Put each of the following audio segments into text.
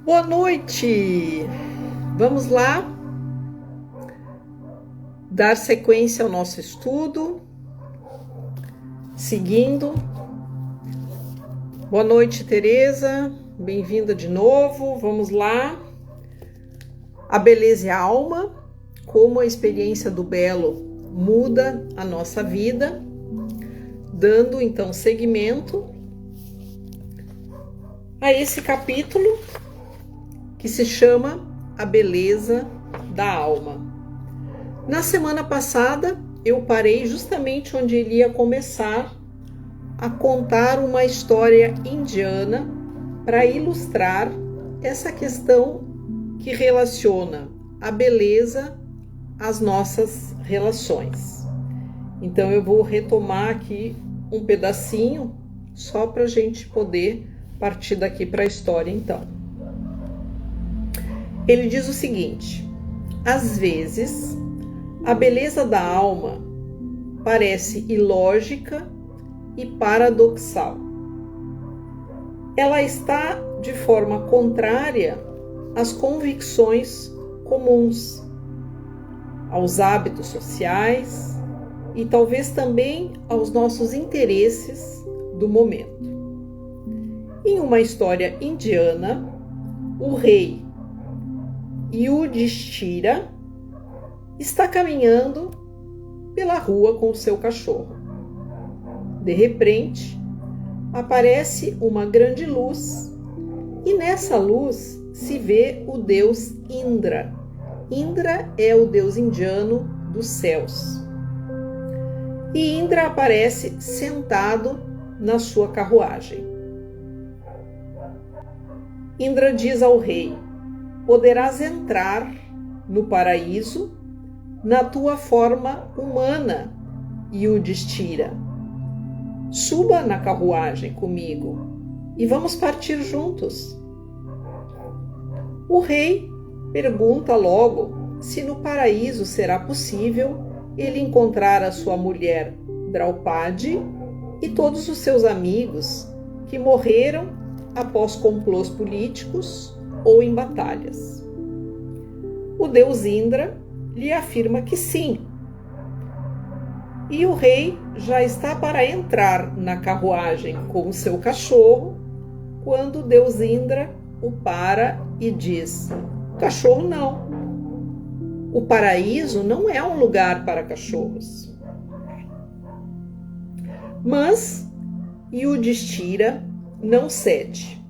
Boa noite! Vamos lá dar sequência ao nosso estudo, seguindo. Boa noite, Tereza, bem-vinda de novo. Vamos lá. A beleza e a alma, como a experiência do belo muda a nossa vida, dando então seguimento a esse capítulo que se chama A Beleza da Alma. Na semana passada, eu parei justamente onde ele ia começar a contar uma história indiana para ilustrar essa questão que relaciona a beleza às nossas relações. Então eu vou retomar aqui um pedacinho só para a gente poder partir daqui para a história então. Ele diz o seguinte: às vezes, a beleza da alma parece ilógica e paradoxal. Ela está de forma contrária às convicções comuns, aos hábitos sociais e talvez também aos nossos interesses do momento. Em uma história indiana, o rei Yudhishthira está caminhando pela rua com o seu cachorro. De repente, aparece uma grande luz e nessa luz se vê o deus Indra. Indra é o deus indiano dos céus. E Indra aparece sentado na sua carruagem. Indra diz ao rei: poderás entrar no paraíso na tua forma humana, Yudhishthira. Suba na carruagem comigo e vamos partir juntos. O rei pergunta logo se no paraíso será possível ele encontrar a sua mulher Draupadi e todos os seus amigos que morreram após complôs políticos ou em batalhas. O deus Indra lhe afirma que sim. E o rei já está para entrar na carruagem com o seu cachorro, quando o deus Indra o para e diz: cachorro não. O paraíso não é um lugar para cachorros. Mas Yudhishthira não cede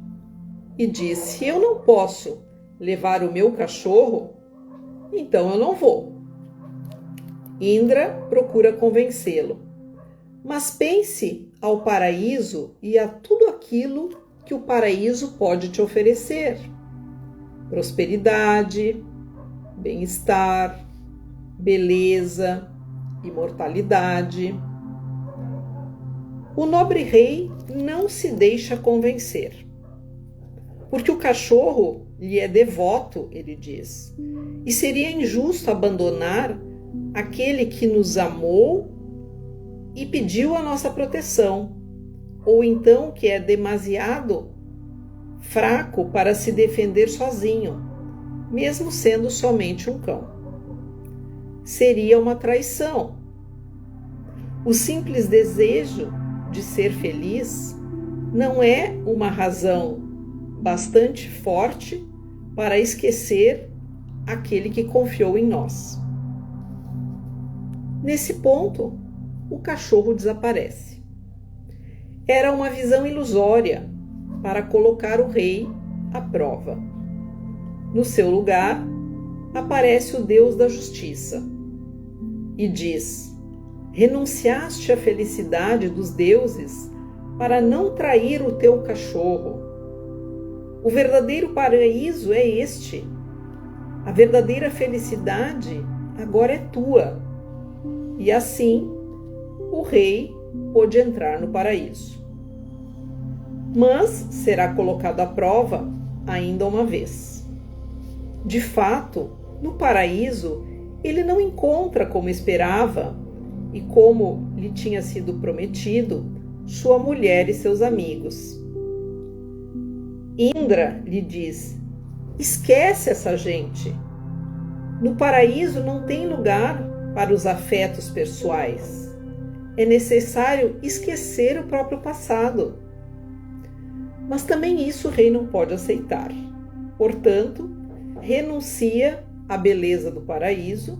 e diz: se eu não posso levar o meu cachorro, então eu não vou. Indra procura convencê-lo, mas pense ao paraíso e a tudo aquilo que o paraíso pode te oferecer: prosperidade, bem-estar, beleza, imortalidade. O nobre rei não se deixa convencer, porque o cachorro lhe é devoto, ele diz, e seria injusto abandonar aquele que nos amou e pediu a nossa proteção, ou então que é demasiado fraco para se defender sozinho, mesmo sendo somente um cão. Seria uma traição. O simples desejo de ser feliz não é uma razão bastante forte para esquecer aquele que confiou em nós. Nesse ponto, o cachorro desaparece. Era uma visão ilusória para colocar o rei à prova. No seu lugar, aparece o Deus da Justiça e diz: renunciaste à felicidade dos deuses para não trair o teu cachorro. O verdadeiro paraíso é este. A verdadeira felicidade agora é tua. E assim, o rei pôde entrar no paraíso. Mas será colocado à prova ainda uma vez. De fato, no paraíso, ele não encontra como esperava e como lhe tinha sido prometido sua mulher e seus amigos. Indra lhe diz Esquece essa gente. No paraíso não tem lugar para os afetos pessoais. É necessário esquecer o próprio passado. Mas também isso o rei não pode aceitar. Portanto, renuncia à beleza do paraíso,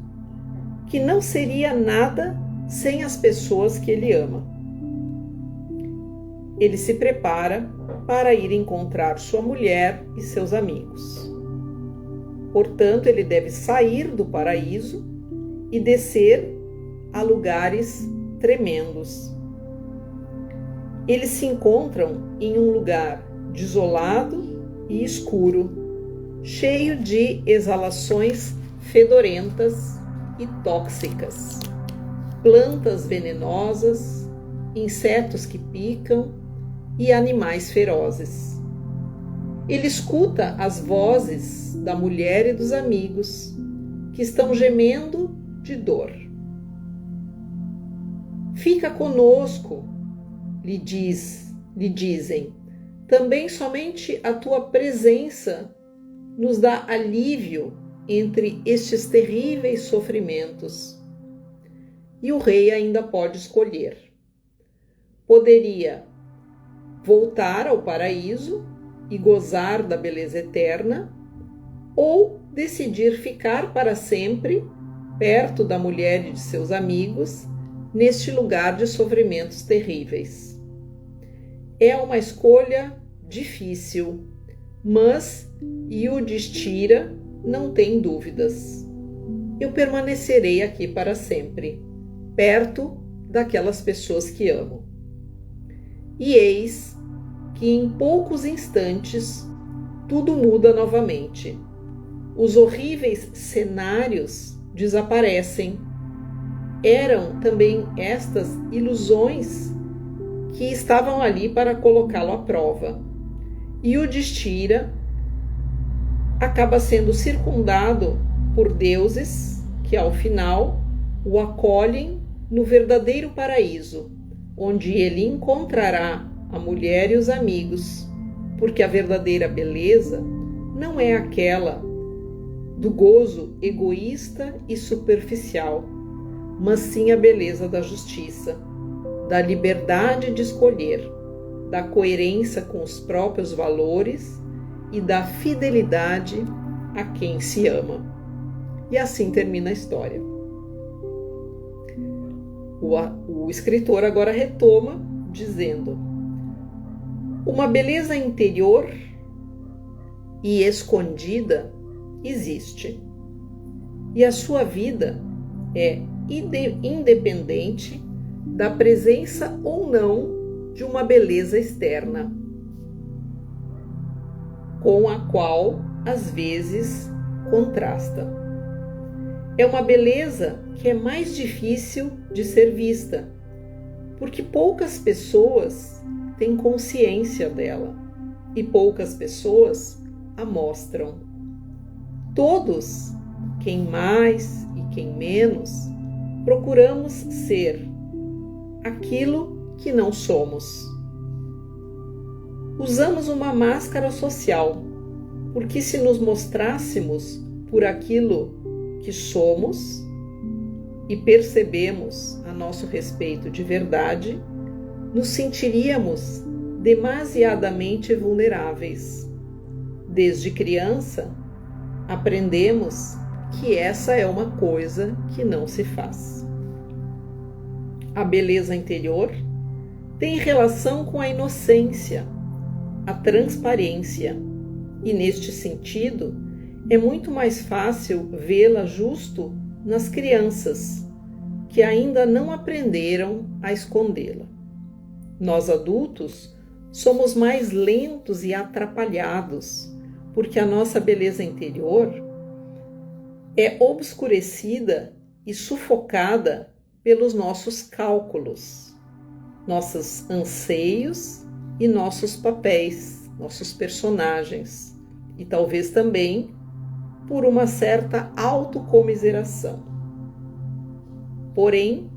que não seria nada sem as pessoas que ele ama. Ele se prepara para ir encontrar sua mulher e seus amigos. Portanto, ele deve sair do paraíso e descer a lugares tremendos. Eles se encontram em um lugar desolado e escuro, cheio de exalações fedorentas e tóxicas, plantas venenosas, insetos que picam e animais ferozes. Ele escuta as vozes da mulher e dos amigos que estão gemendo de dor. Fica conosco, lhe dizem. Também somente a tua presença nos dá alívio entre estes terríveis sofrimentos. E o rei ainda pode escolher. Poderia voltar ao paraíso e gozar da beleza eterna, ou decidir ficar para sempre perto da mulher e de seus amigos, neste lugar de sofrimentos terríveis. É uma escolha difícil, mas Yudhishthira não tem dúvidas. Eu permanecerei aqui para sempre, perto daquelas pessoas que amo. E eis que em poucos instantes tudo muda novamente. Os horríveis cenários desaparecem. Eram também estas ilusões que estavam ali para colocá-lo à prova. E o Yudhishthira acaba sendo circundado por deuses que, ao final, o acolhem no verdadeiro paraíso, onde ele encontrará a mulher e os amigos, porque a verdadeira beleza não é aquela do gozo egoísta e superficial, mas sim a beleza da justiça, da liberdade de escolher, da coerência com os próprios valores e da fidelidade a quem se ama. E assim termina a história. O escritor agora retoma dizendo: uma beleza interior e escondida existe, e a sua vida é independente da presença ou não de uma beleza externa, com a qual às vezes contrasta. É uma beleza que é mais difícil de ser vista, porque poucas pessoas têm consciência dela e poucas pessoas a mostram. Todos, quem mais e quem menos, procuramos ser aquilo que não somos. Usamos uma máscara social, porque se nos mostrássemos por aquilo que somos e percebemos a nosso respeito de verdade, nos sentiríamos demasiadamente vulneráveis. Desde criança, aprendemos que essa é uma coisa que não se faz. A beleza interior tem relação com a inocência, a transparência, e neste sentido é muito mais fácil vê-la justo nas crianças, que ainda não aprenderam a escondê-la. Nós adultos somos mais lentos e atrapalhados, porque a nossa beleza interior é obscurecida e sufocada pelos nossos cálculos, nossos anseios e nossos papéis, nossos personagens, e talvez também por uma certa autocomiseração. Porém,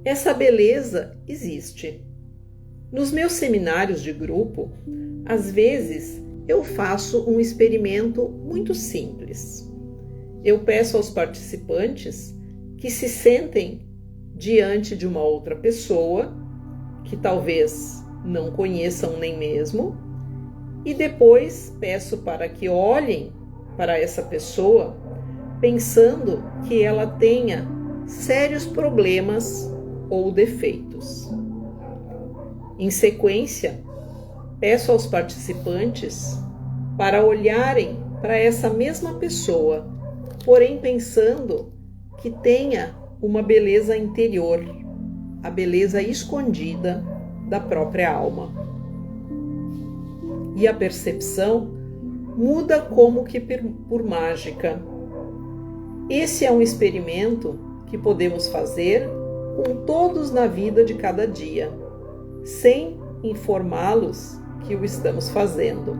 essa beleza existe. Nos meus seminários de grupo, às vezes eu faço um experimento muito simples. Eu peço aos participantes que se sentem diante de uma outra pessoa, que talvez não conheçam nem mesmo, e depois peço para que olhem para essa pessoa pensando que ela tenha sérios problemas ou defeitos. Em sequência, peço aos participantes para olharem para essa mesma pessoa, porém pensando que tenha uma beleza interior, a beleza escondida da própria alma. E a percepção muda como que por mágica. Esse é um experimento que podemos fazer com todos na vida de cada dia, sem informá-los que o estamos fazendo.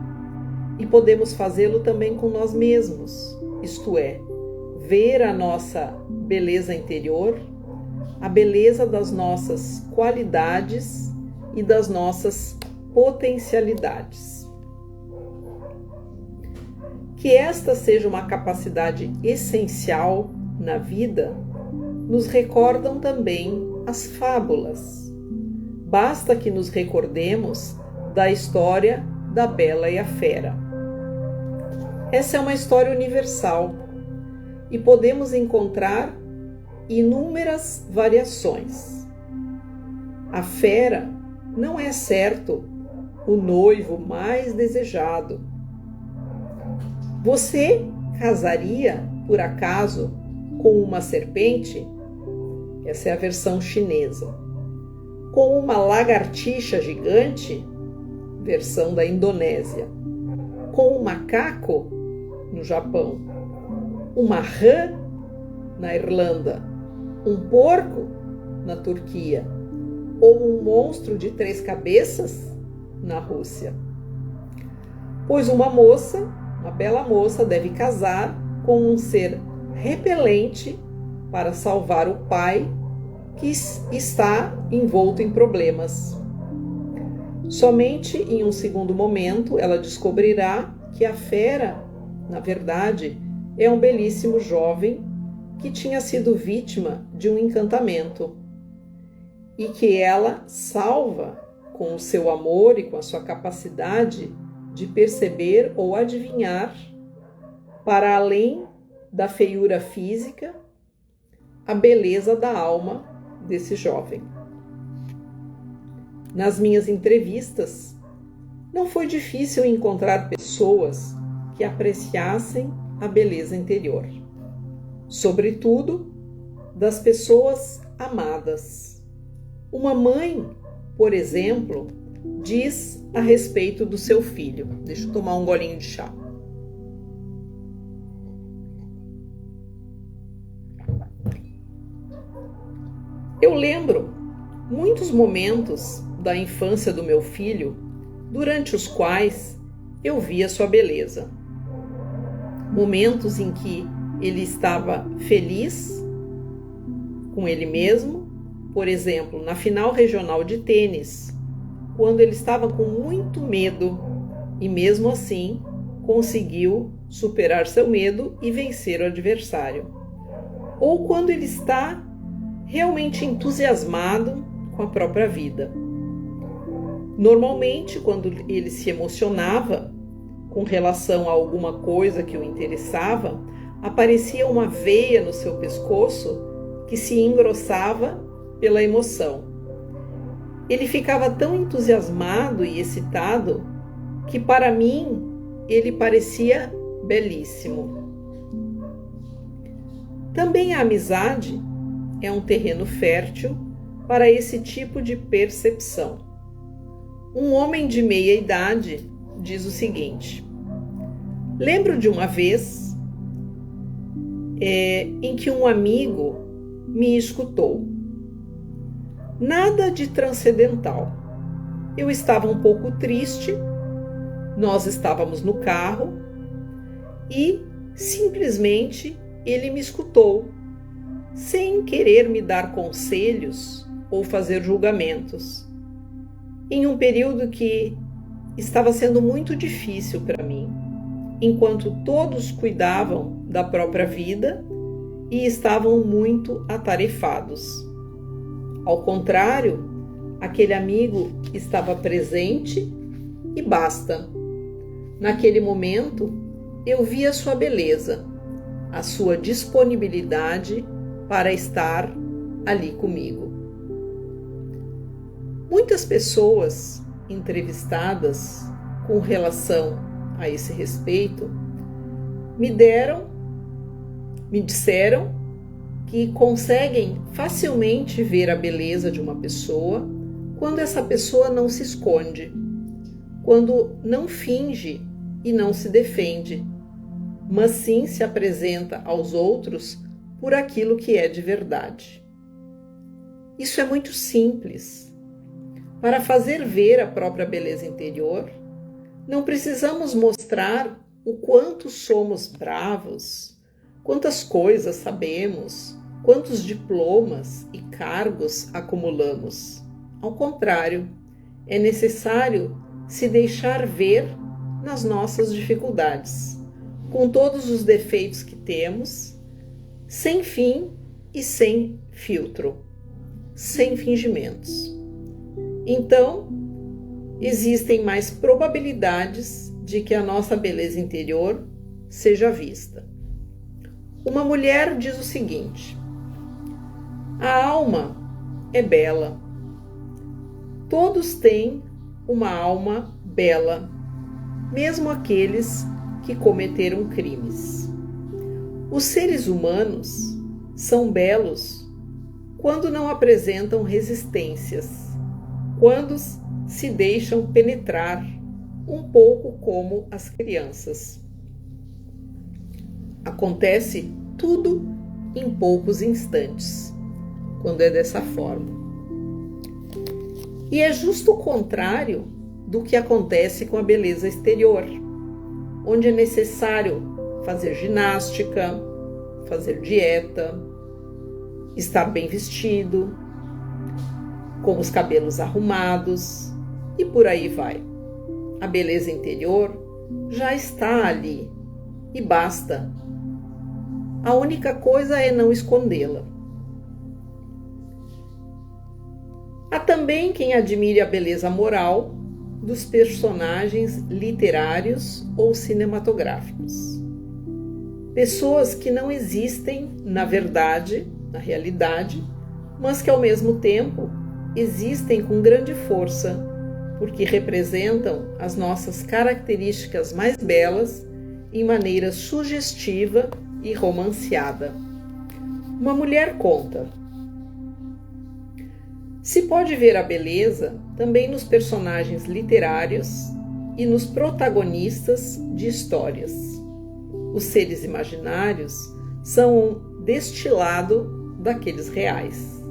E podemos fazê-lo também com nós mesmos, isto é, ver a nossa beleza interior, a beleza das nossas qualidades e das nossas potencialidades. Que esta seja uma capacidade essencial na vida, nos recordam também as fábulas. Basta que nos recordemos da história da Bela e a Fera. Essa é uma história universal e podemos encontrar inúmeras variações. A fera não é, certo, o noivo mais desejado. Você casaria, por acaso, com uma serpente? Essa é a versão chinesa. Com uma lagartixa gigante? Versão da Indonésia. Com um macaco? No Japão. Uma rã? Na Irlanda. Um porco? Na Turquia. Ou um monstro de 3 cabeças? Na Rússia. Pois uma bela moça deve casar com um ser repelente para salvar o pai que está envolto em problemas. Somente em um segundo momento ela descobrirá que a fera, na verdade, é um belíssimo jovem que tinha sido vítima de um encantamento e que ela salva com o seu amor e com a sua capacidade de perceber ou adivinhar, para além da feiura física, a beleza da alma desse jovem. Nas minhas entrevistas, não foi difícil encontrar pessoas que apreciassem a beleza interior, sobretudo das pessoas amadas. Uma mãe, por exemplo, diz a respeito do seu filho. Deixa eu tomar um golinho de chá. Eu lembro muitos momentos da infância do meu filho, durante os quais eu via sua beleza. Momentos em que ele estava feliz com ele mesmo, por exemplo, na final regional de tênis, quando ele estava com muito medo e mesmo assim conseguiu superar seu medo e vencer o adversário. Ou quando ele está realmente entusiasmado com a própria vida. Normalmente, quando ele se emocionava com relação a alguma coisa que o interessava, aparecia uma veia no seu pescoço que se engrossava pela emoção. Ele ficava tão entusiasmado e excitado que, para mim, ele parecia belíssimo. Também a amizade é um terreno fértil para esse tipo de percepção. Um homem de meia idade diz o seguinte: lembro de uma vez em que um amigo me escutou. Nada de transcendental. Eu estava um pouco triste, nós estávamos no carro e simplesmente ele me escutou, sem querer me dar conselhos ou fazer julgamentos. Em um período que estava sendo muito difícil para mim, enquanto todos cuidavam da própria vida e estavam muito atarefados. Ao contrário, aquele amigo estava presente e basta. Naquele momento, eu vi a sua beleza, a sua disponibilidade para estar ali comigo. Muitas pessoas entrevistadas com relação a esse respeito me disseram que conseguem facilmente ver a beleza de uma pessoa quando essa pessoa não se esconde, quando não finge e não se defende, mas sim se apresenta aos outros por aquilo que é de verdade. Isso é muito simples. Para fazer ver a própria beleza interior, não precisamos mostrar o quanto somos bravos, quantas coisas sabemos, quantos diplomas e cargos acumulamos. Ao contrário, é necessário se deixar ver nas nossas dificuldades, com todos os defeitos que temos, sem fim e sem filtro, sem fingimentos. Então, existem mais probabilidades de que a nossa beleza interior seja vista. Uma mulher diz o seguinte: a alma é bela. Todos têm uma alma bela, mesmo aqueles que cometeram crimes. Os seres humanos são belos quando não apresentam resistências, quando se deixam penetrar, um pouco como as crianças. Acontece tudo em poucos instantes, quando é dessa forma. E é justo o contrário do que acontece com a beleza exterior, onde é necessário fazer ginástica, fazer dieta, estar bem vestido, com os cabelos arrumados e por aí vai. A beleza interior já está ali e basta. A única coisa é não escondê-la. Há também quem admire a beleza moral dos personagens literários ou cinematográficos. Pessoas que não existem na verdade, na realidade, mas que ao mesmo tempo existem com grande força, porque representam as nossas características mais belas em maneira sugestiva e romanceada. Uma mulher conta: se pode ver a beleza também nos personagens literários e nos protagonistas de histórias. Os seres imaginários são um destilado daqueles reais,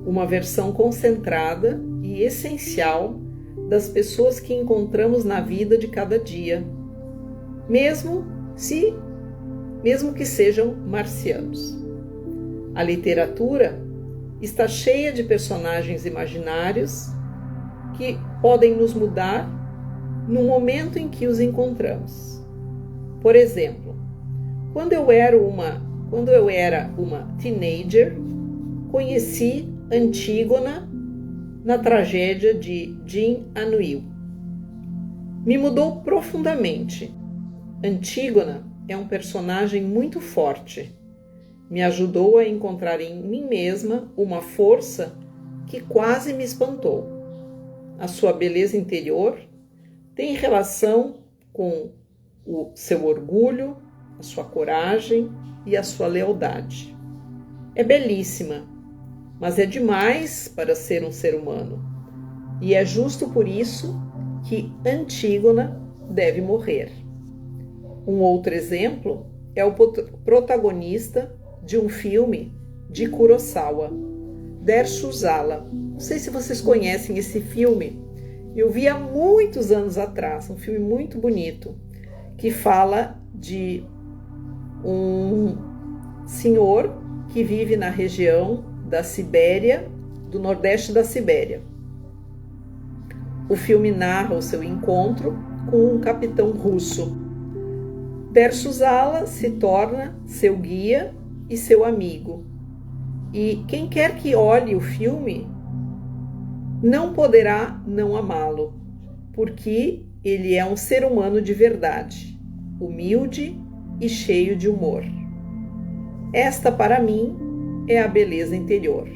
uma versão concentrada e essencial das pessoas que encontramos na vida de cada dia, mesmo que sejam marcianos. A literatura está cheia de personagens imaginários que podem nos mudar no momento em que os encontramos. Por exemplo, quando eu era uma teenager, conheci Antígona na tragédia de Jean Anouilh. Me mudou profundamente. Antígona é um personagem muito forte. Me ajudou a encontrar em mim mesma uma força que quase me espantou. A sua beleza interior tem relação com o seu orgulho, a sua coragem e a sua lealdade. É belíssima, mas é demais para ser um ser humano. E é justo por isso que Antígona deve morrer. Um outro exemplo é o protagonista de um filme de Kurosawa, Der Suzala. Não sei se vocês conhecem esse filme. Eu vi há muitos anos atrás, um filme muito bonito, que fala de um senhor que vive na região da Sibéria, do nordeste da Sibéria. O filme narra o seu encontro com um capitão russo. Persusala se torna seu guia e seu amigo. E quem quer que olhe o filme não poderá não amá-lo, porque ele é um ser humano de verdade, humilde e cheio de humor. Esta, para mim, é a beleza interior.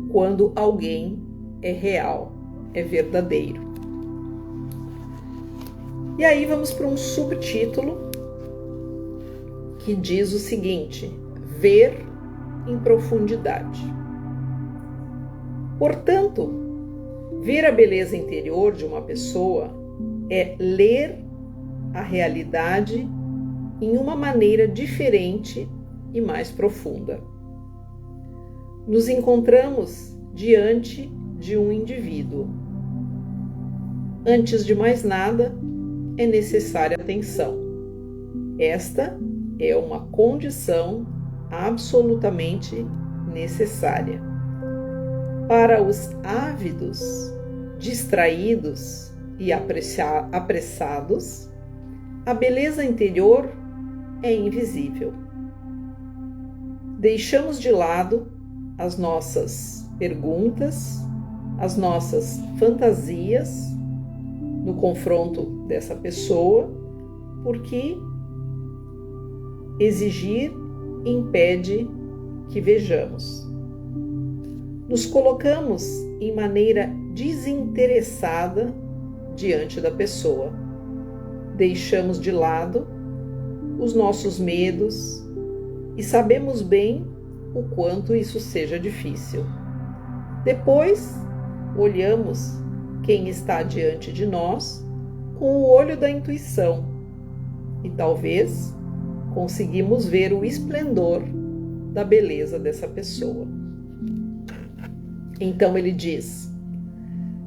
Quando alguém é real, é verdadeiro. E aí vamos para um subtítulo que diz o seguinte: ver em profundidade. Portanto, ver a beleza interior de uma pessoa é ler a realidade em uma maneira diferente e mais profunda. Nos encontramos diante de um indivíduo. Antes de mais nada, é necessária atenção. Esta é uma condição absolutamente necessária. Para os ávidos, distraídos e apressados, a beleza interior é invisível. Deixamos de lado as nossas perguntas, as nossas fantasias no confronto dessa pessoa, porque exigir impede que vejamos. Nos colocamos em maneira desinteressada diante da pessoa. Deixamos de lado os nossos medos e sabemos bem o quanto isso seja difícil. Depois, olhamos quem está diante de nós com o olho da intuição e talvez conseguimos ver o esplendor da beleza dessa pessoa. Então ele diz: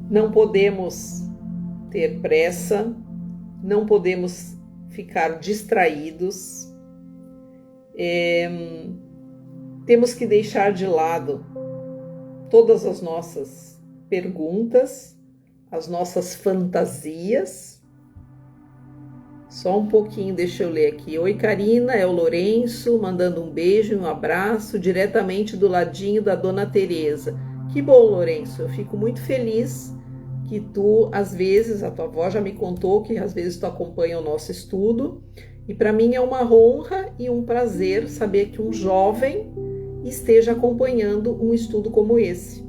não podemos ter pressa, não podemos ficar distraídos, temos que deixar de lado todas as nossas perguntas, as nossas fantasias. Só um pouquinho, deixa eu ler aqui. Oi, Karina, é o Lourenço, mandando um beijo e um abraço diretamente do ladinho da Dona Teresa. Que bom, Lourenço, eu fico muito feliz que tu, às vezes, a tua avó já me contou que às vezes tu acompanha o nosso estudo, e para mim é uma honra e um prazer saber que um jovem esteja acompanhando um estudo como esse.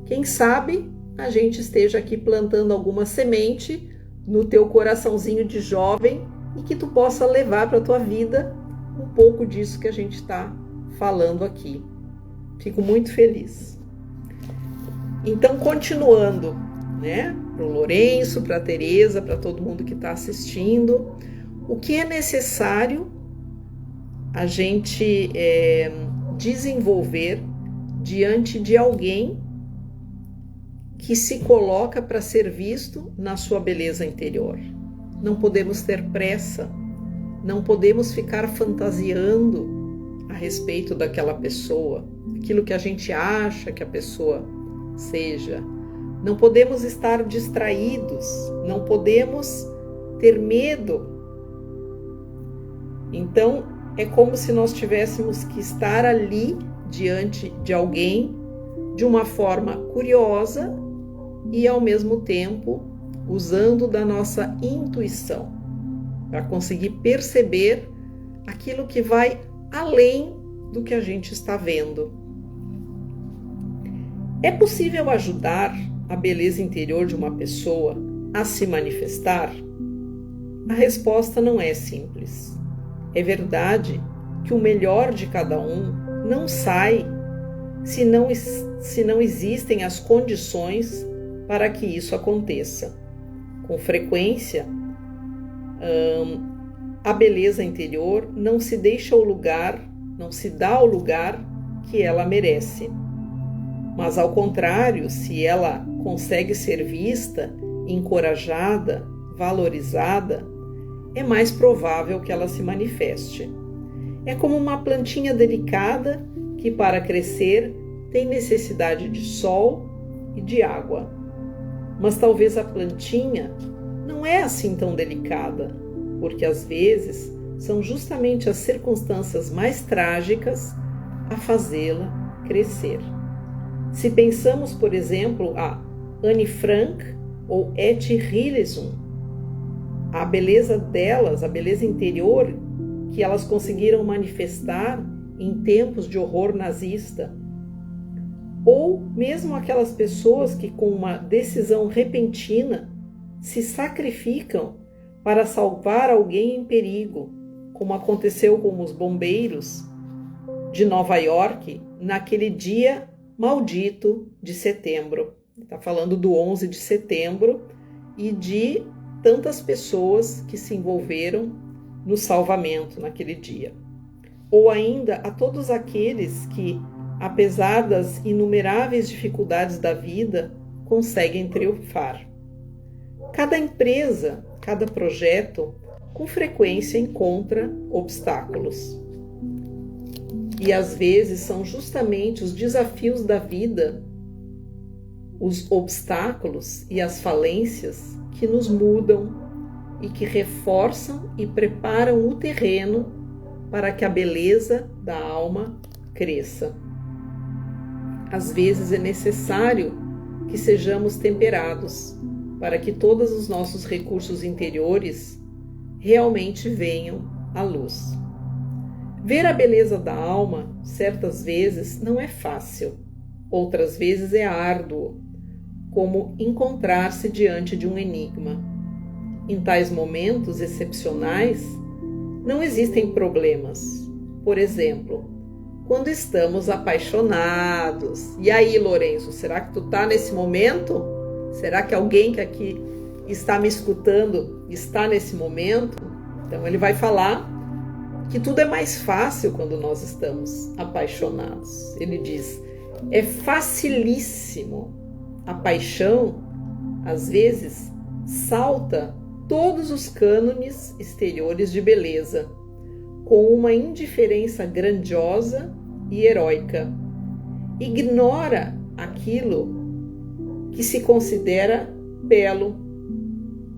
Quem sabe a gente esteja aqui plantando alguma semente no teu coraçãozinho de jovem e que tu possa levar para a tua vida um pouco disso que a gente está falando aqui. Fico muito feliz. Então, continuando, né? Para o Lourenço, para a Teresa, para todo mundo que está assistindo, o que é necessário a gente desenvolver diante de alguém que se coloca para ser visto na sua beleza interior. Não podemos ter pressa, não podemos ficar fantasiando a respeito daquela pessoa, aquilo que a gente acha que a pessoa seja. Não podemos estar distraídos, não podemos ter medo. Então, é como se nós tivéssemos que estar ali diante de alguém de uma forma curiosa e, ao mesmo tempo, usando da nossa intuição para conseguir perceber aquilo que vai além do que a gente está vendo. É possível ajudar a beleza interior de uma pessoa a se manifestar? A resposta não é simples. É verdade que o melhor de cada um não sai se não existem as condições para que isso aconteça. Com frequência, a beleza interior não se deixa o lugar, não se dá o lugar que ela merece. Mas, ao contrário, se ela consegue ser vista, encorajada, valorizada, é mais provável que ela se manifeste. É como uma plantinha delicada que, para crescer, tem necessidade de sol e de água. Mas talvez a plantinha não é assim tão delicada, porque às vezes são justamente as circunstâncias mais trágicas a fazê-la crescer. Se pensamos, por exemplo, a Anne Frank ou Etty Hillesum, a beleza delas, a beleza interior que elas conseguiram manifestar em tempos de horror nazista, ou mesmo aquelas pessoas que com uma decisão repentina se sacrificam para salvar alguém em perigo, como aconteceu com os bombeiros de Nova York naquele dia maldito de setembro. Está falando do 11 de setembro e de tantas pessoas que se envolveram no salvamento naquele dia. Ou ainda a todos aqueles que, apesar das inumeráveis dificuldades da vida, conseguem triunfar. Cada empresa, cada projeto, com frequência encontra obstáculos. E às vezes são justamente os desafios da vida, os obstáculos e as falências que nos mudam e que reforçam e preparam o terreno para que a beleza da alma cresça. Às vezes é necessário que sejamos temperados para que todos os nossos recursos interiores realmente venham à luz. Ver a beleza da alma, certas vezes, não é fácil, outras vezes é árduo, como encontrar-se diante de um enigma. Em tais momentos excepcionais, não existem problemas. Por exemplo, quando estamos apaixonados. E aí, Lourenço, será que tu tá nesse momento? Será que alguém que aqui está me escutando está nesse momento? Então ele vai falar que tudo é mais fácil quando nós estamos apaixonados. Ele diz, é facilíssimo. A paixão, às vezes, salta todos os cânones exteriores de beleza, com uma indiferença grandiosa e heróica. Ignora aquilo que se considera belo.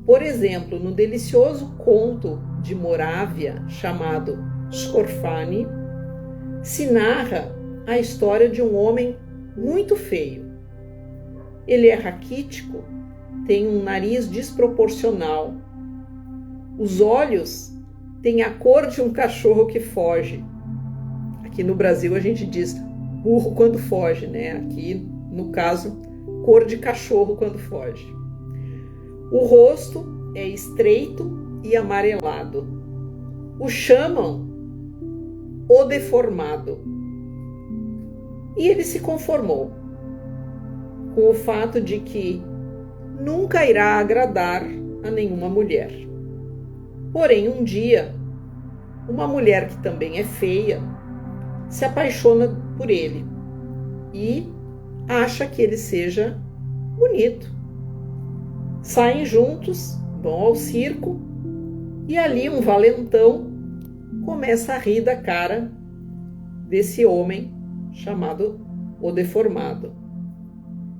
Por exemplo, no delicioso conto de Morávia, chamado Scorfani, se narra a história de um homem muito feio. Ele é raquítico, tem um nariz desproporcional. Os olhos têm a cor de um cachorro que foge. Aqui no Brasil a gente diz burro quando foge, né? Aqui, no caso, cor de cachorro quando foge. O rosto é estreito e amarelado. O chamam o deformado. E ele se conformou com o fato de que nunca irá agradar a nenhuma mulher. Porém, um dia, uma mulher que também é feia se apaixona por ele e acha que ele seja bonito. Saem juntos, vão ao circo e ali um valentão começa a rir da cara desse homem chamado o deformado.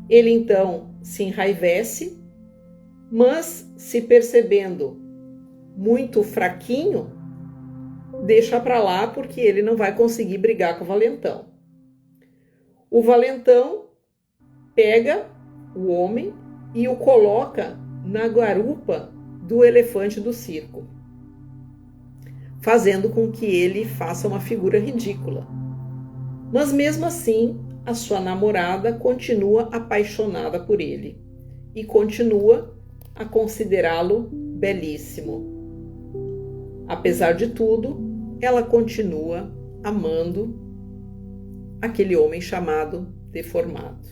Ele então se enraivece, mas se percebendo muito fraquinho, deixa para lá porque ele não vai conseguir brigar com o valentão. O valentão pega o homem e o coloca na garupa do elefante do circo, fazendo com que ele faça uma figura ridícula. Mas mesmo assim, a sua namorada continua apaixonada por ele e continua a considerá-lo belíssimo. Apesar de tudo, ela continua amando aquele homem chamado deformado.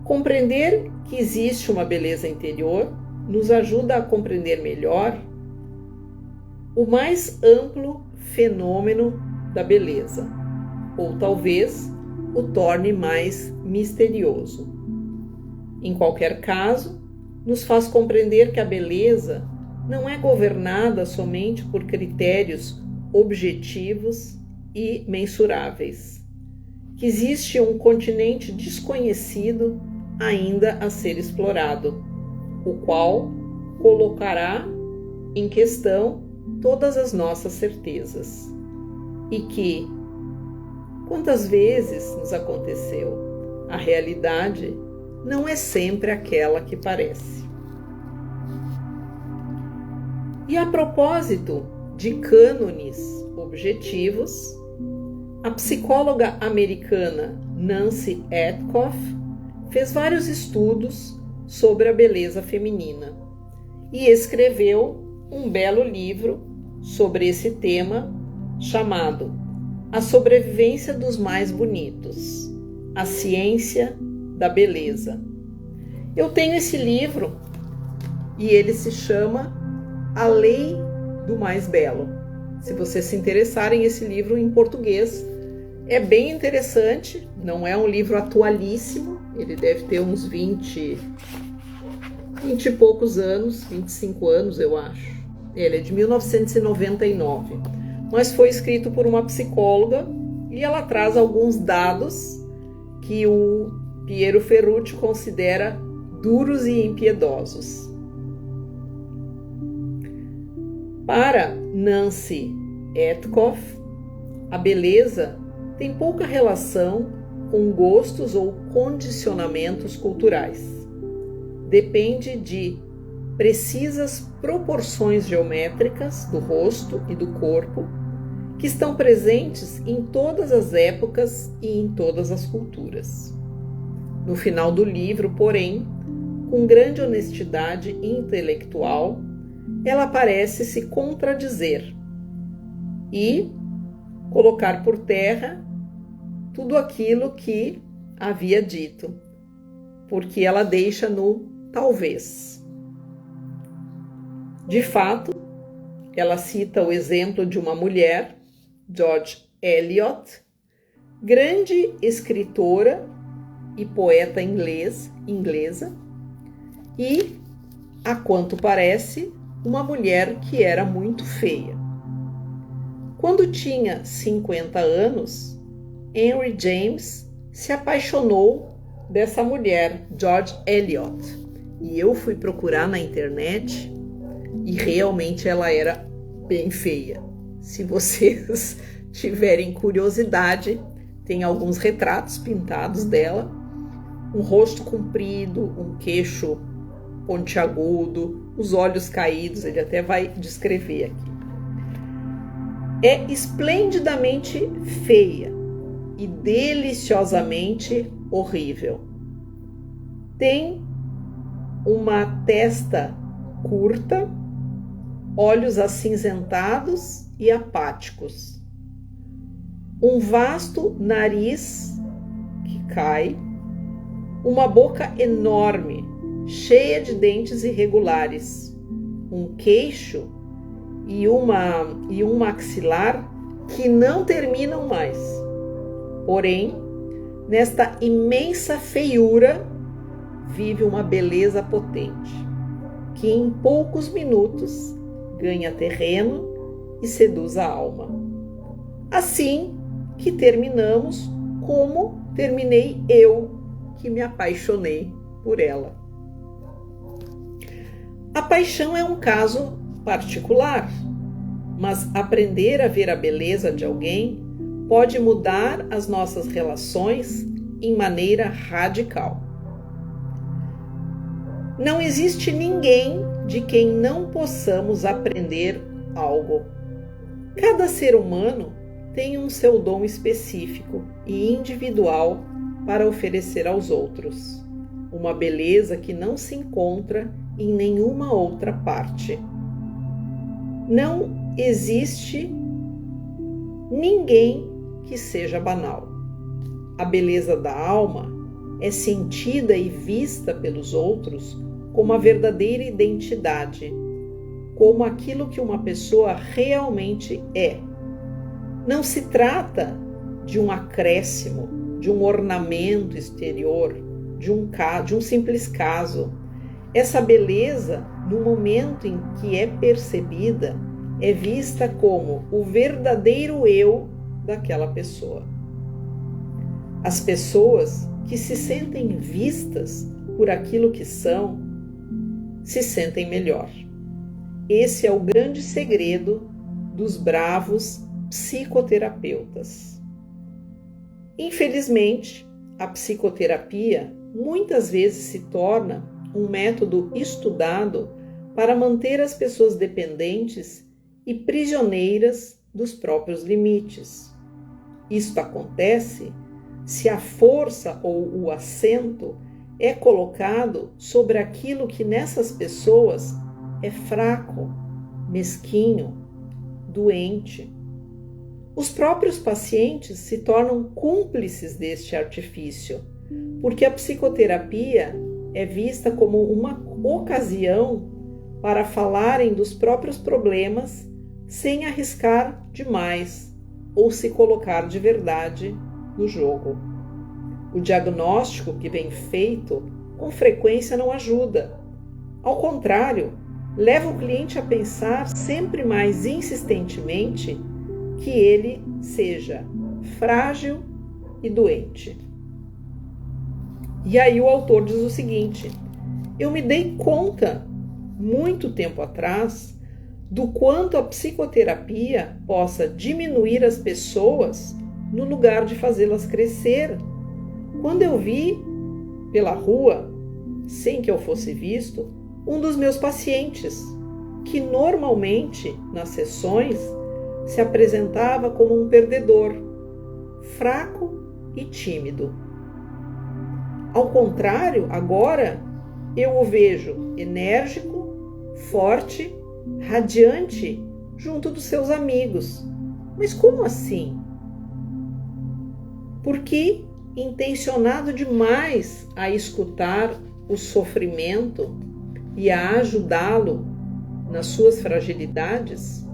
Compreender que existe uma beleza interior nos ajuda a compreender melhor o mais amplo fenômeno da beleza, ou talvez o torne mais misterioso. Em qualquer caso, nos faz compreender que a beleza não é governada somente por critérios objetivos e mensuráveis, que existe um continente desconhecido ainda a ser explorado, o qual colocará em questão todas as nossas certezas. E que, quantas vezes nos aconteceu, a realidade não é sempre aquela que parece. E a propósito de cânones objetivos, a psicóloga americana Nancy Adcoff fez vários estudos sobre a beleza feminina e escreveu um belo livro sobre esse tema chamado A Sobrevivência dos Mais Bonitos, a Ciência da Beleza. Eu tenho esse livro e ele se chama A Lei do Mais Belo. Se vocês se interessarem, esse livro em português é bem interessante, não é um livro atualíssimo, ele deve ter uns 20 e poucos anos, 25 anos eu acho. Ele é de 1999, mas foi escrito por uma psicóloga e ela traz alguns dados que o Piero Ferrucci considera duros e impiedosos. Para Nancy Adcoff, a beleza tem pouca relação com gostos ou condicionamentos culturais. Depende de precisas proporções geométricas do rosto e do corpo que estão presentes em todas as épocas e em todas as culturas. No final do livro, porém, com grande honestidade intelectual, ela parece se contradizer e colocar por terra tudo aquilo que havia dito, porque ela deixa no talvez. De fato, ela cita o exemplo de uma mulher, George Eliot, grande escritora e poeta inglesa, e, a quanto parece, uma mulher que era muito feia. Quando tinha 50 anos, Henry James se apaixonou dessa mulher, George Eliot. E eu fui procurar na internet e realmente ela era bem feia. Se vocês tiverem curiosidade, tem alguns retratos pintados dela. Um rosto comprido, um queixo pontiagudo, os olhos caídos, ele até vai descrever aqui. É esplendidamente feia e deliciosamente horrível. Tem uma testa curta, olhos acinzentados e apáticos, um vasto nariz que cai, uma boca enorme, cheia de dentes irregulares, um queixo e um maxilar que não terminam mais. Porém, nesta imensa feiura vive uma beleza potente, que em poucos minutos ganha terreno e seduz a alma. Assim que terminamos como terminei eu, que me apaixonei por ela. A paixão é um caso particular, mas aprender a ver a beleza de alguém pode mudar as nossas relações em maneira radical. Não existe ninguém de quem não possamos aprender algo. Cada ser humano tem um seu dom específico e individual para oferecer aos outros, uma beleza que não se encontra em nenhuma outra parte. Não existe ninguém que seja banal. A beleza da alma é sentida e vista pelos outros como a verdadeira identidade, como aquilo que uma pessoa realmente é. Não se trata de um acréscimo, de um ornamento exterior, de um simples caso. Essa beleza, no momento em que é percebida, é vista como o verdadeiro eu daquela pessoa. As pessoas que se sentem vistas por aquilo que são, se sentem melhor. Esse é o grande segredo dos bravos psicoterapeutas. Infelizmente, a psicoterapia muitas vezes se torna um método estudado para manter as pessoas dependentes e prisioneiras dos próprios limites. Isto acontece se a força ou o acento é colocado sobre aquilo que nessas pessoas é fraco, mesquinho, doente. Os próprios pacientes se tornam cúmplices deste artifício, porque a psicoterapia é vista como uma ocasião para falarem dos próprios problemas sem arriscar demais ou se colocar de verdade no jogo. O diagnóstico que vem feito com frequência não ajuda. Ao contrário, leva o cliente a pensar sempre mais insistentemente que ele seja frágil e doente. E aí o autor diz o seguinte: eu me dei conta, muito tempo atrás, do quanto a psicoterapia possa diminuir as pessoas no lugar de fazê-las crescer. Quando eu vi pela rua, sem que eu fosse visto, um dos meus pacientes, que normalmente nas sessões se apresentava como um perdedor, fraco e tímido. Ao contrário, agora eu o vejo enérgico, forte, radiante junto dos seus amigos. Mas como assim? Porque, intencionado demais a escutar o sofrimento e a ajudá-lo nas suas fragilidades,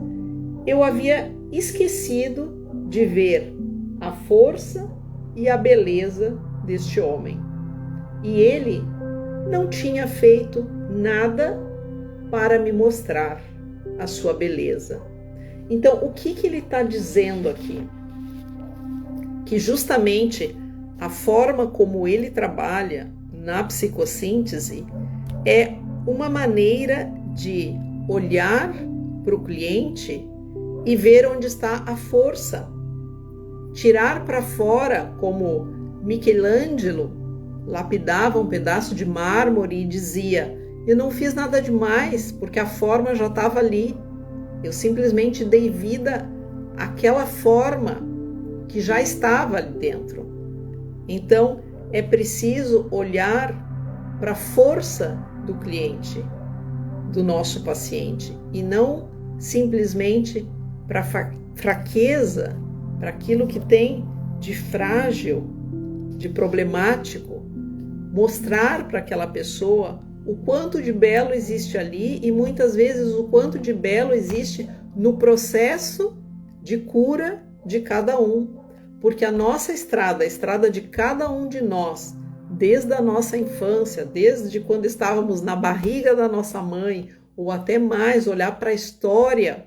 eu havia esquecido de ver a força e a beleza deste homem. E ele não tinha feito nada para me mostrar a sua beleza. Então, o que ele está dizendo aqui? Que justamente a forma como ele trabalha na psicossíntese é uma maneira de olhar para o cliente e ver onde está a força. Tirar para fora, como Michelangelo lapidava um pedaço de mármore e dizia: eu não fiz nada demais, porque a forma já estava ali. Eu simplesmente dei vida àquela forma que já estava ali dentro. Então, é preciso olhar para a força do cliente, do nosso paciente, e não simplesmente para a fraqueza, para aquilo que tem de frágil, de problemático. Mostrar para aquela pessoa o quanto de belo existe ali e muitas vezes o quanto de belo existe no processo de cura de cada um. Porque a nossa estrada, a estrada de cada um de nós, desde a nossa infância, desde quando estávamos na barriga da nossa mãe, ou até mais, olhar para a história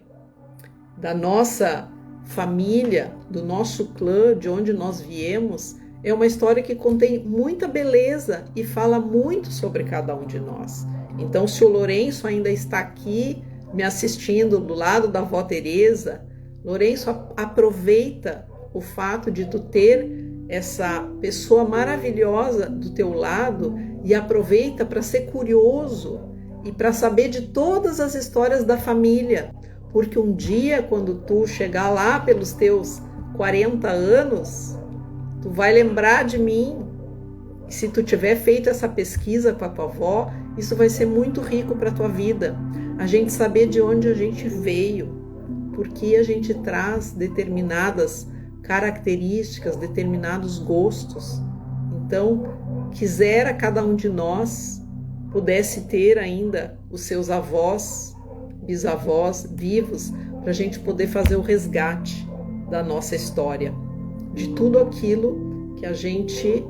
da nossa família, do nosso clã, de onde nós viemos, é uma história que contém muita beleza e fala muito sobre cada um de nós. Então, se o Lourenço ainda está aqui me assistindo do lado da avó Teresa, Lourenço, aproveita o fato de tu ter essa pessoa maravilhosa do teu lado e aproveita para ser curioso e para saber de todas as histórias da família, porque um dia, quando tu chegar lá pelos teus 40 anos, tu vai lembrar de mim. E se tu tiver feito essa pesquisa com a tua avó, isso vai ser muito rico para a tua vida. A gente saber de onde a gente veio, porque a gente traz determinadas características, determinados gostos. Então, quisera cada um de nós pudesse ter ainda os seus avós, bisavós vivos, para a gente poder fazer o resgate da nossa história, de tudo aquilo que a gente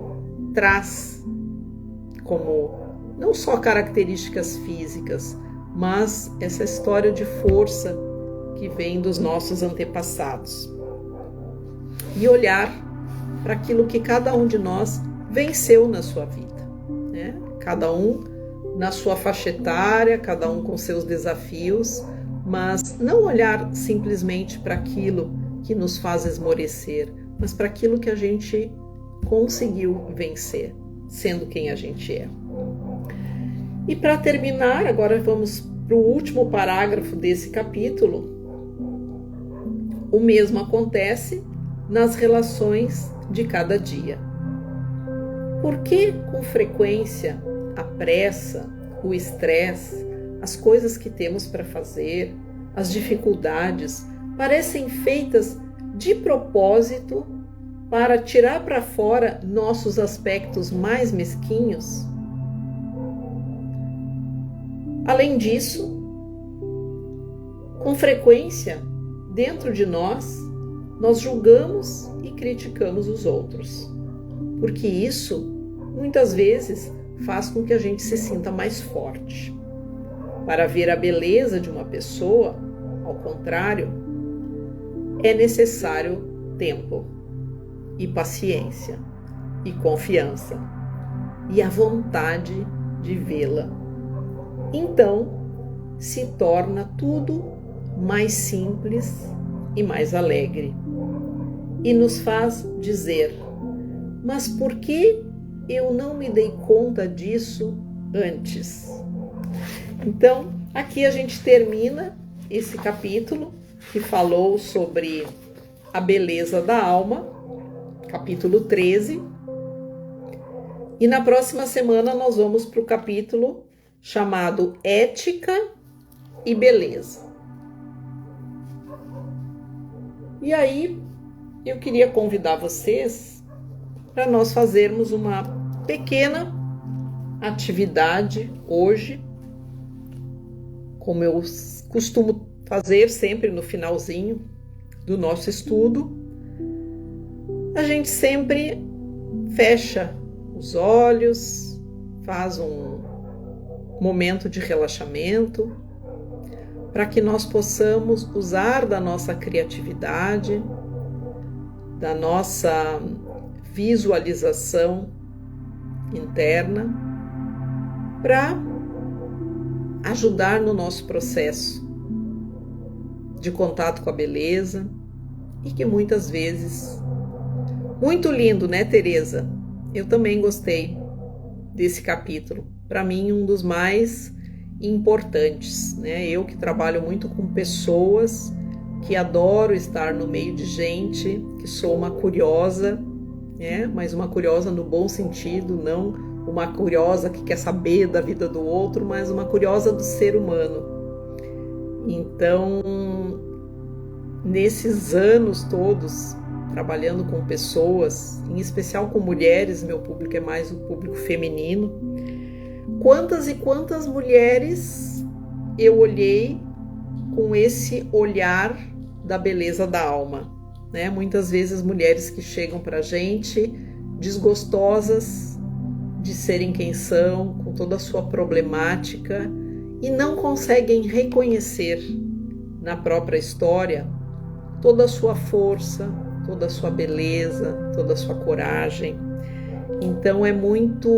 traz como não só características físicas, mas essa história de força que vem dos nossos antepassados. E olhar para aquilo que cada um de nós venceu na sua vida, né? Cada um na sua faixa etária, cada um com seus desafios, mas não olhar simplesmente para aquilo que nos faz esmorecer, mas para aquilo que a gente conseguiu vencer, sendo quem a gente é. E para terminar, agora vamos para o último parágrafo desse capítulo. O mesmo acontece nas relações de cada dia. Por que, com frequência, a pressa, o estresse, as coisas que temos para fazer, as dificuldades, parecem feitas de propósito para tirar para fora nossos aspectos mais mesquinhos? Além disso, com frequência, dentro de nós julgamos e criticamos os outros, porque isso, muitas vezes, faz com que a gente se sinta mais forte. Para ver a beleza de uma pessoa, ao contrário, é necessário tempo e paciência e confiança e a vontade de vê-la. Então, se torna tudo mais simples e mais alegre. E nos faz dizer: mas por que eu não me dei conta disso antes? Então, aqui a gente termina esse capítulo que falou sobre a beleza da alma, capítulo 13. E na próxima semana nós vamos para o capítulo chamado Ética e Beleza. E aí, eu queria convidar vocês para nós fazermos uma pequena atividade hoje, como eu costumo fazer sempre no finalzinho do nosso estudo. A gente sempre fecha os olhos, faz um momento de relaxamento, para que nós possamos usar da nossa criatividade, da nossa visualização interna, para ajudar no nosso processo de contato com a beleza, e que muitas vezes... Muito lindo, né, Tereza? Eu também gostei desse capítulo. Para mim, um dos mais importantes, né? Eu que trabalho muito com pessoas, que adoro estar no meio de gente, que sou uma curiosa, né? Mas uma curiosa no bom sentido, não uma curiosa que quer saber da vida do outro, mas uma curiosa do ser humano. Então, nesses anos todos, trabalhando com pessoas, em especial com mulheres, meu público é mais o público feminino, quantas e quantas mulheres eu olhei com esse olhar da beleza da alma, né? Muitas vezes mulheres que chegam pra gente desgostosas de serem quem são, com toda a sua problemática, e não conseguem reconhecer na própria história toda a sua força, toda a sua beleza, toda a sua coragem. Então é muito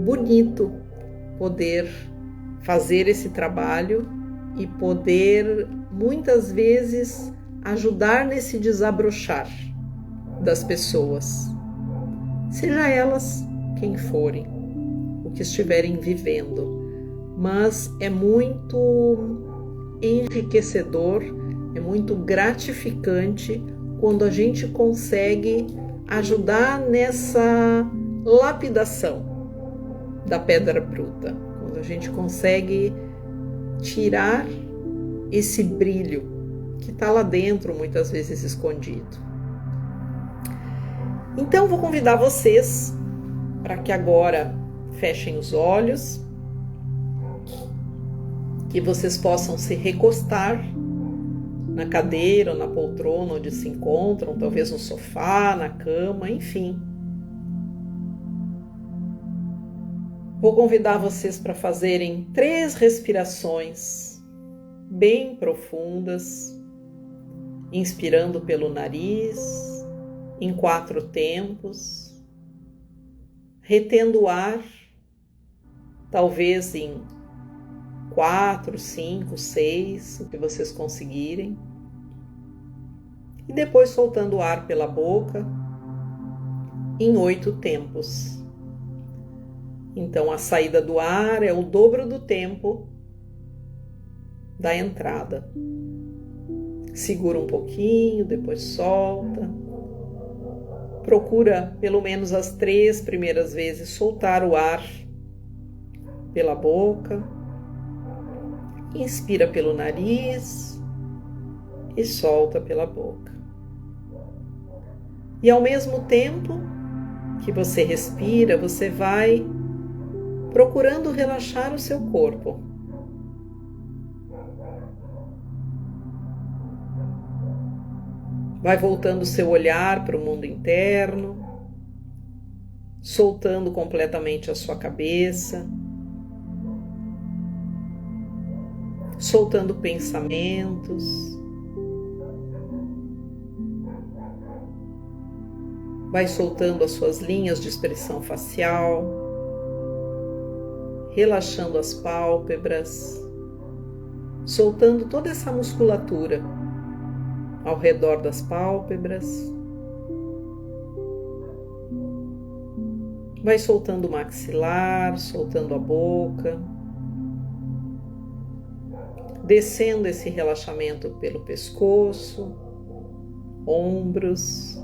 bonito poder fazer esse trabalho e poder, muitas vezes, ajudar nesse desabrochar das pessoas, seja elas quem forem, o que estiverem vivendo. Mas é muito enriquecedor, é muito gratificante quando a gente consegue ajudar nessa lapidação da pedra bruta, quando a gente consegue tirar esse brilho que está lá dentro, muitas vezes escondido. Então, vou convidar vocês para que agora fechem os olhos, que vocês possam se recostar na cadeira ou na poltrona onde se encontram, talvez no sofá, na cama, enfim. Vou convidar vocês para fazerem 3 respirações bem profundas, inspirando pelo nariz, em 4 tempos, retendo o ar, talvez em 4, 5, 6, o que vocês conseguirem. E depois soltando o ar pela boca em 8 tempos. Então a saída do ar é o dobro do tempo da entrada. Segura um pouquinho, depois solta. Procura pelo menos as 3 primeiras vezes soltar o ar pela boca. Inspira pelo nariz e solta pela boca. E ao mesmo tempo que você respira, você vai procurando relaxar o seu corpo. Vai voltando o seu olhar para o mundo interno, soltando completamente a sua cabeça, soltando pensamentos. Vai soltando as suas linhas de expressão facial, relaxando as pálpebras, soltando toda essa musculatura ao redor das pálpebras. Vai soltando o maxilar, soltando a boca, descendo esse relaxamento pelo pescoço, ombros,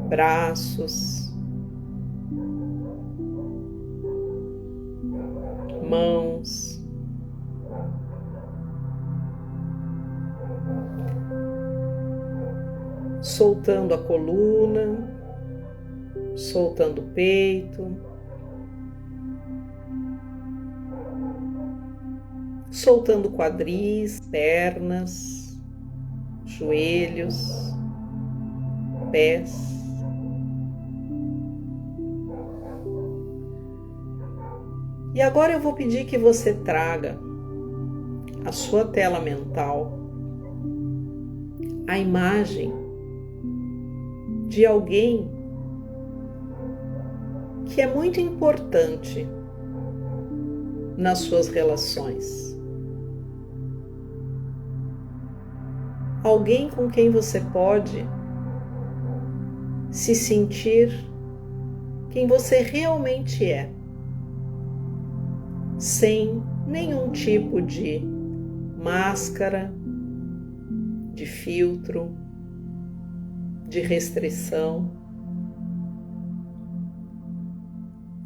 braços, mãos. Soltando a coluna, soltando o peito, soltando quadris, pernas, joelhos, pés. E agora eu vou pedir que você traga à sua tela mental a imagem de alguém que é muito importante nas suas relações. Alguém com quem você pode se sentir quem você realmente é, sem nenhum tipo de máscara, de filtro, de restrição.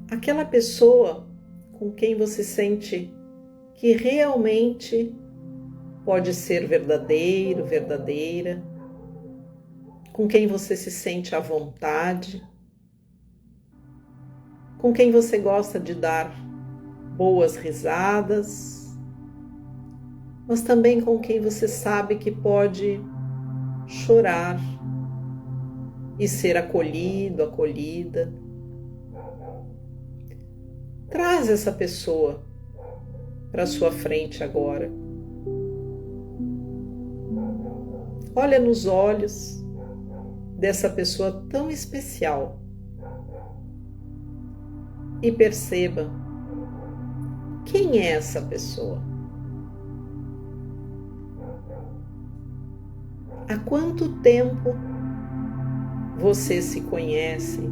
Aquela pessoa com quem você sente que realmente pode ser verdadeiro, verdadeira, com quem você se sente à vontade, com quem você gosta de dar boas risadas, mas também com quem você sabe que pode chorar e ser acolhido, acolhida. Traz essa pessoa para sua frente agora. Olha nos olhos dessa pessoa tão especial e perceba quem é essa pessoa. Há quanto tempo vocês se conhecem?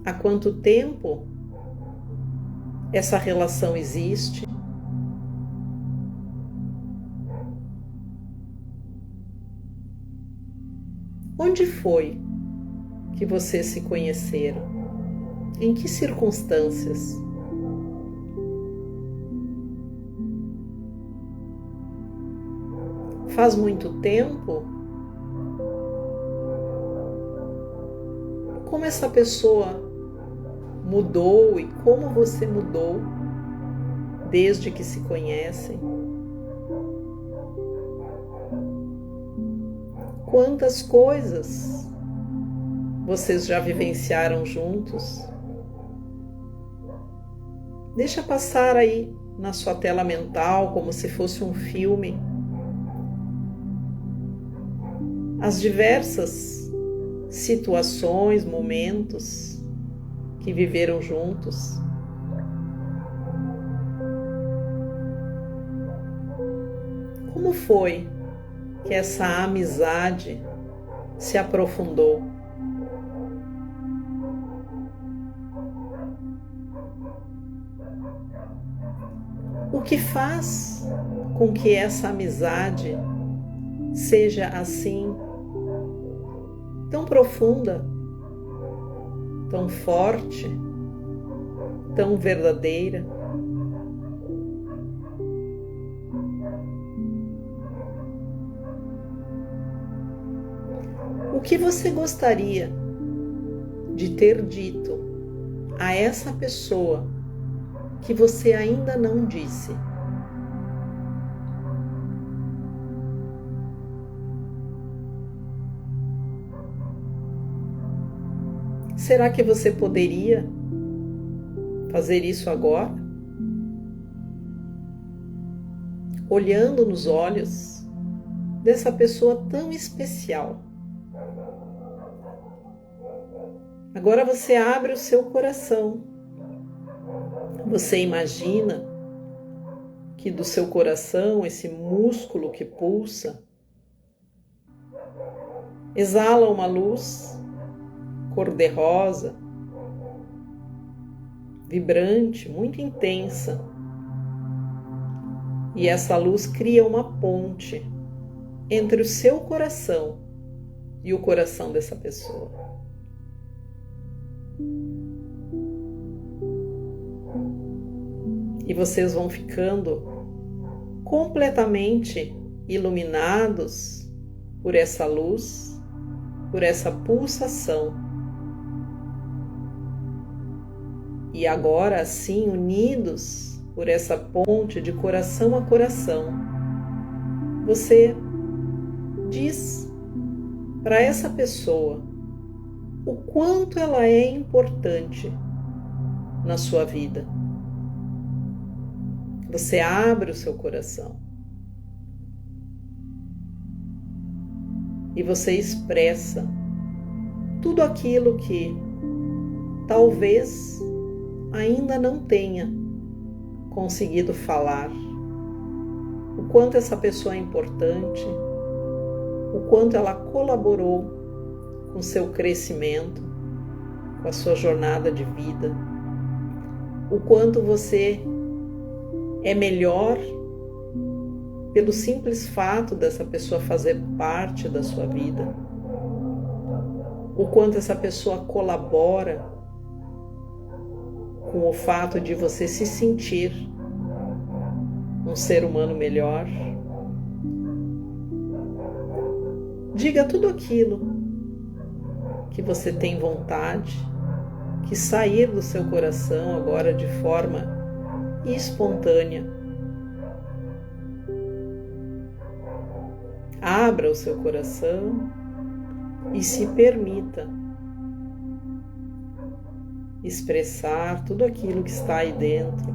Há quanto tempo essa relação existe? Onde foi que vocês se conheceram? Em que circunstâncias? Faz muito tempo? Como essa pessoa mudou e como você mudou desde que se conhecem? Quantas coisas vocês já vivenciaram juntos? Deixa passar aí na sua tela mental, como se fosse um filme, as diversas situações, momentos que viveram juntos. Como foi que essa amizade se aprofundou? O que faz com que essa amizade seja assim, tão profunda, tão forte, tão verdadeira? O que você gostaria de ter dito a essa pessoa que você ainda não disse? Será que você poderia fazer isso agora? Olhando nos olhos dessa pessoa tão especial. Agora você abre o seu coração. Você imagina que do seu coração, esse músculo que pulsa, exala uma luz cor-de-rosa, vibrante, muito intensa. E essa luz cria uma ponte entre o seu coração e o coração dessa pessoa. E vocês vão ficando completamente iluminados por essa luz, por essa pulsação. E agora, assim, unidos por essa ponte de coração a coração, você diz para essa pessoa o quanto ela é importante na sua vida. Você abre o seu coração e você expressa tudo aquilo que talvez ainda não tenha conseguido falar. O quanto essa pessoa é importante, o quanto ela colaborou com seu crescimento, com a sua jornada de vida, o quanto você é melhor pelo simples fato dessa pessoa fazer parte da sua vida, o quanto essa pessoa colabora com o fato de você se sentir um ser humano melhor. Diga tudo aquilo que você tem vontade que sair do seu coração agora de forma espontânea. Abra o seu coração e se permita expressar tudo aquilo que está aí dentro.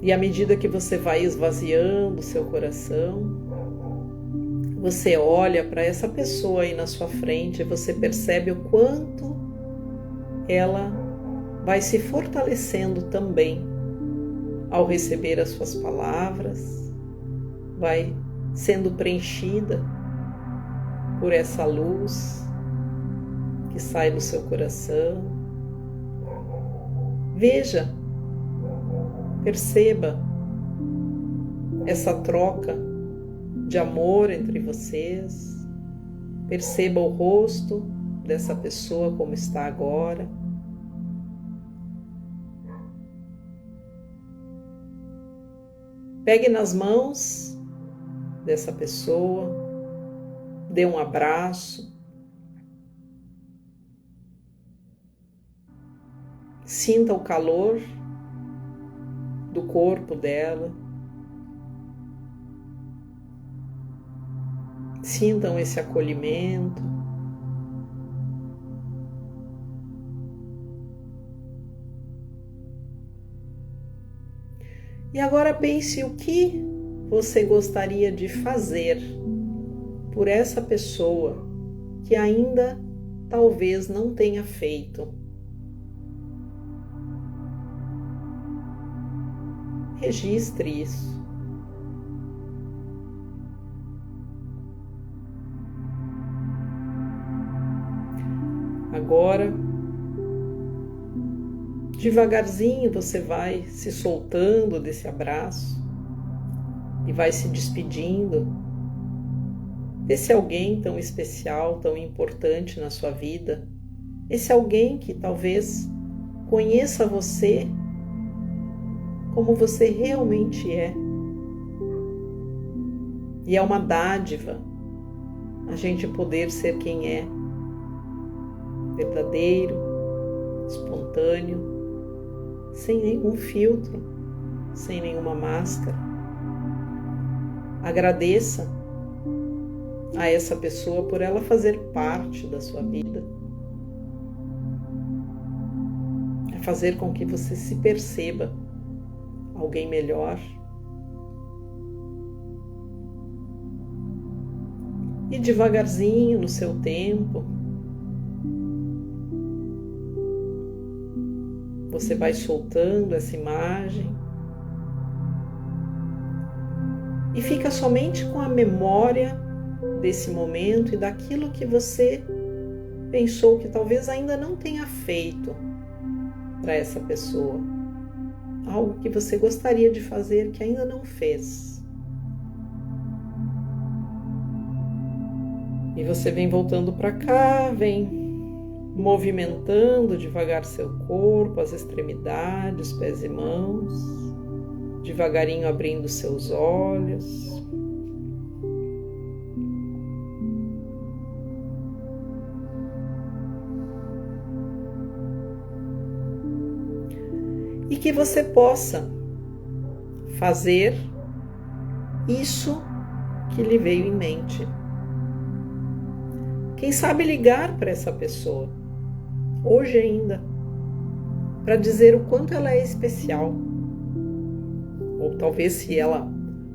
E à medida que você vai esvaziando o seu coração, você olha para essa pessoa aí na sua frente e você percebe o quanto ela vai se fortalecendo também ao receber as suas palavras, vai sendo preenchida por essa luz que sai do seu coração. Veja, perceba essa troca de amor entre vocês, perceba o rosto dessa pessoa como está agora. Pegue nas mãos dessa pessoa, dê um abraço, sinta o calor do corpo dela, sintam esse acolhimento. E agora pense o que você gostaria de fazer por essa pessoa que ainda talvez não tenha feito. Registre isso. Agora, devagarzinho você vai se soltando desse abraço e vai se despedindo desse alguém tão especial, tão importante na sua vida, esse alguém que talvez conheça você como você realmente é. E é uma dádiva a gente poder ser quem é, verdadeiro, espontâneo, sem nenhum filtro, sem nenhuma máscara. Agradeça a essa pessoa por ela fazer parte da sua vida, fazer com que você se perceba alguém melhor. E devagarzinho, no seu tempo, você vai soltando essa imagem e fica somente com a memória desse momento e daquilo que você pensou que talvez ainda não tenha feito para essa pessoa. Algo que você gostaria de fazer que ainda não fez. E você vem voltando para cá, vem movimentando devagar seu corpo, as extremidades, pés e mãos, devagarinho abrindo seus olhos. E que você possa fazer isso que lhe veio em mente. Quem sabe ligar para essa pessoa, hoje ainda, para dizer o quanto ela é especial. Ou talvez, se ela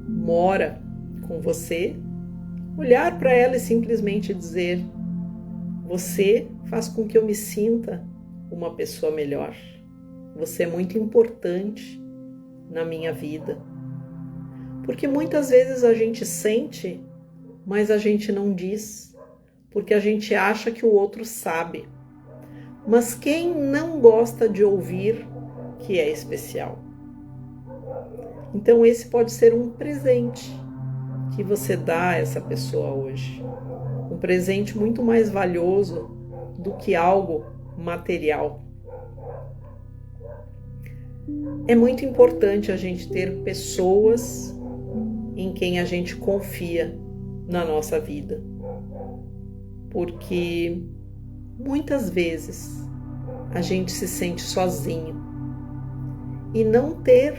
mora com você, olhar para ela e simplesmente dizer: você faz com que eu me sinta uma pessoa melhor. Você é muito importante na minha vida. Porque muitas vezes a gente sente, mas a gente não diz, porque a gente acha que o outro sabe. Mas quem não gosta de ouvir que é especial? Então esse pode ser um presente que você dá a essa pessoa hoje. Um presente muito mais valioso do que algo material. É muito importante a gente ter pessoas em quem a gente confia na nossa vida. Porque muitas vezes a gente se sente sozinho e não ter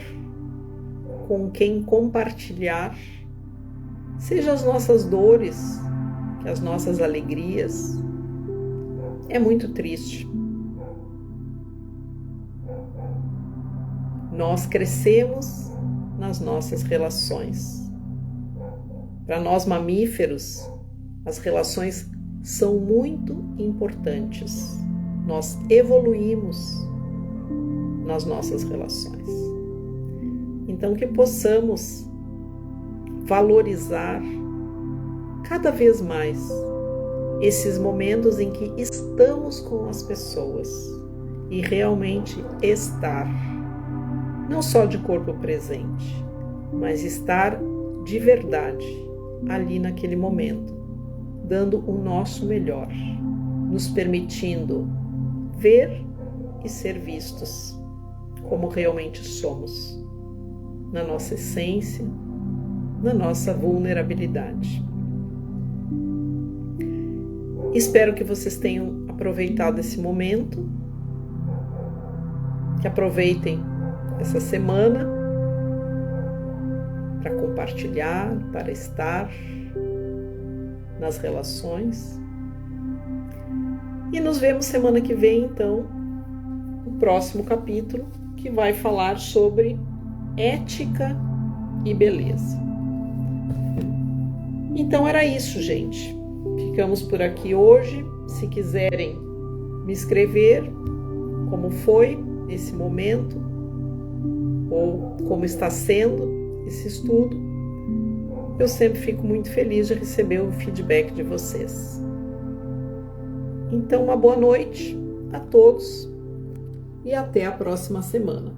com quem compartilhar, seja as nossas dores, que as nossas alegrias, é muito triste. Nós crescemos nas nossas relações. Para nós mamíferos, as relações são muito importantes. Nós evoluímos nas nossas relações. Então, que possamos valorizar cada vez mais esses momentos em que estamos com as pessoas e realmente estar, não só de corpo presente, mas estar de verdade ali naquele momento, dando o nosso melhor, nos permitindo ver e ser vistos como realmente somos, na nossa essência, na nossa vulnerabilidade. Espero que vocês tenham aproveitado esse momento, que aproveitem essa semana para compartilhar, para estar nas relações. E nos vemos semana que vem, então, no próximo capítulo, que vai falar sobre ética e beleza. Então era isso, gente. Ficamos por aqui hoje. Se quiserem me escrever como foi esse momento ou como está sendo esse estudo, eu sempre fico muito feliz de receber o feedback de vocês. Então, uma boa noite a todos e até a próxima semana.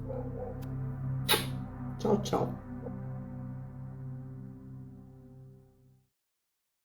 Tchau, tchau.